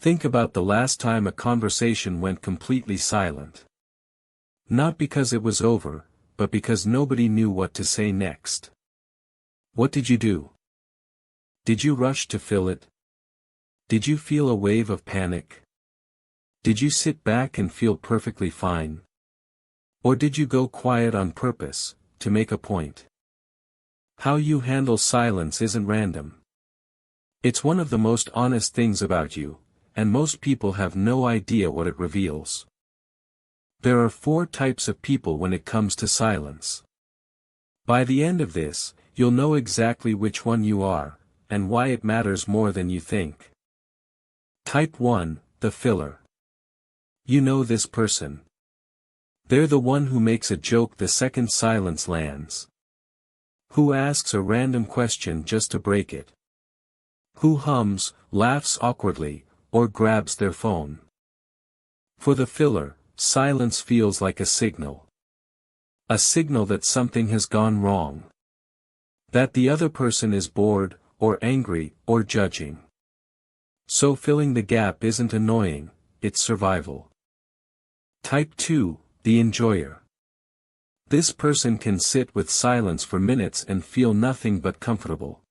Think about the last time a conversation went completely silent. Not because it was over, but because nobody knew what to say next. What did you do? Did you rush to fill it? Did you feel a wave of panic? Did you sit back and feel perfectly fine? Or did you go quiet on purpose, to make a point? How you handle silence isn't random. It's one of the most honest things about you, and most people have no idea what it reveals. There are 4 types of people when it comes to silence. By the end of this, you'll know exactly which one you are, and why it matters more than you think. Type 1, the filler. You know this person. They're the one who makes a joke the second silence lands. Who asks a random question just to break it. Who hums, laughs awkwardly, or grabs their phone. For the filler, silence feels like a signal. A signal that something has gone wrong. That the other person is bored, or angry, or judging. So filling the gap isn't annoying, it's survival. Type 2, the enjoyer. This person can sit with silence for minutes and feel nothing but comfortable.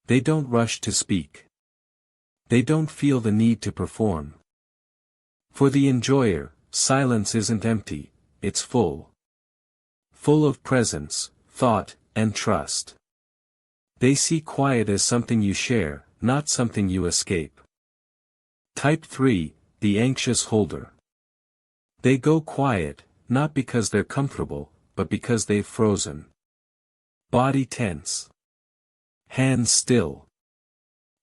They don't rush to speak. They don't feel the need to perform. For the enjoyer, silence isn't empty, it's full. Full of presence, thought, and trust. They see quiet as something you share, not something you escape. Type 3, the anxious holder. They go quiet, not because they're comfortable, but because they've frozen. Body tense. Hands still.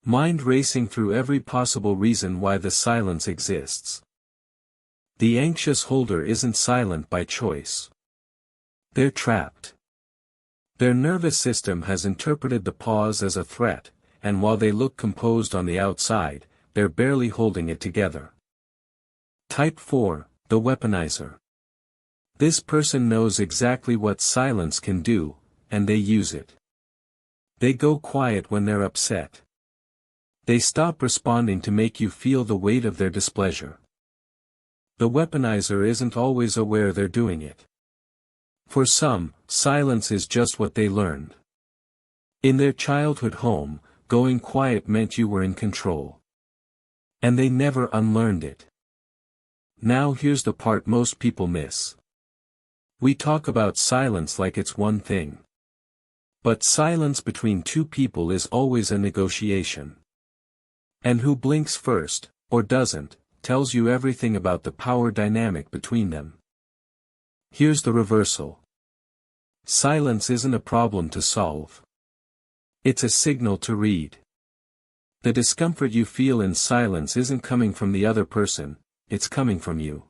Mind racing through every possible reason why the silence exists. The anxious holder isn't silent by choice. They're trapped. Their nervous system has interpreted the pause as a threat, and while they look composed on the outside, they're barely holding it together. Type 4, the weaponizer. This person knows exactly what silence can do, and they use it. They go quiet when they're upset. They stop responding to make you feel the weight of their displeasure. The weaponizer isn't always aware they're doing it. For some, silence is just what they learned. In their childhood home, going quiet meant you were in control. And they never unlearned it. Now here's the part most people miss. We talk about silence like it's one thing. But silence between 2 people is always a negotiation. And who blinks first, or doesn't, tells you everything about the power dynamic between them. Here's the reversal. Silence isn't a problem to solve. It's a signal to read. The discomfort you feel in silence isn't coming from the other person, it's coming from you.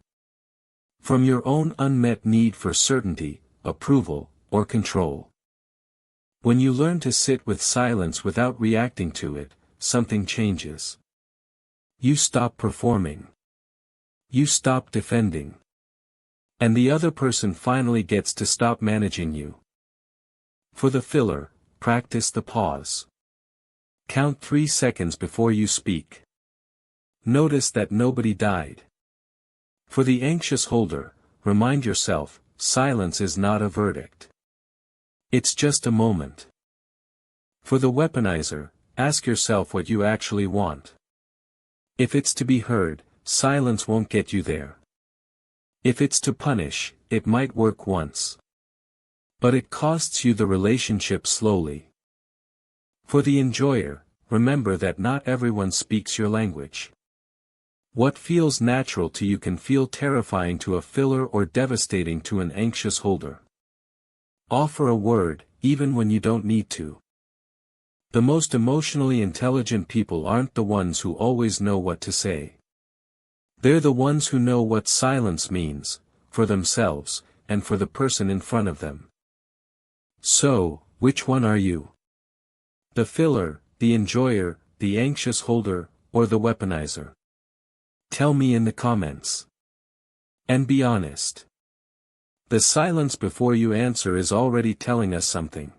From your own unmet need for certainty, approval, or control. When you learn to sit with silence without reacting to it, something changes. You stop performing. You stop defending. And the other person finally gets to stop managing you. For the filler, practice the pause. Count 3 seconds before you speak. Notice that nobody died. For the anxious holder, remind yourself, silence is not a verdict. It's just a moment. For the weaponizer, ask yourself what you actually want. If it's to be heard, silence won't get you there. If it's to punish, it might work once. But it costs you the relationship slowly. For the enjoyer, remember that not everyone speaks your language. What feels natural to you can feel terrifying to a filler or devastating to an anxious holder. Offer a word, even when you don't need to. The most emotionally intelligent people aren't the ones who always know what to say. They're the ones who know what silence means, for themselves, and for the person in front of them. So, which one are you? The filler, the enjoyer, the anxious holder, or the weaponizer? Tell me in the comments. And be honest. The silence before you answer is already telling us something.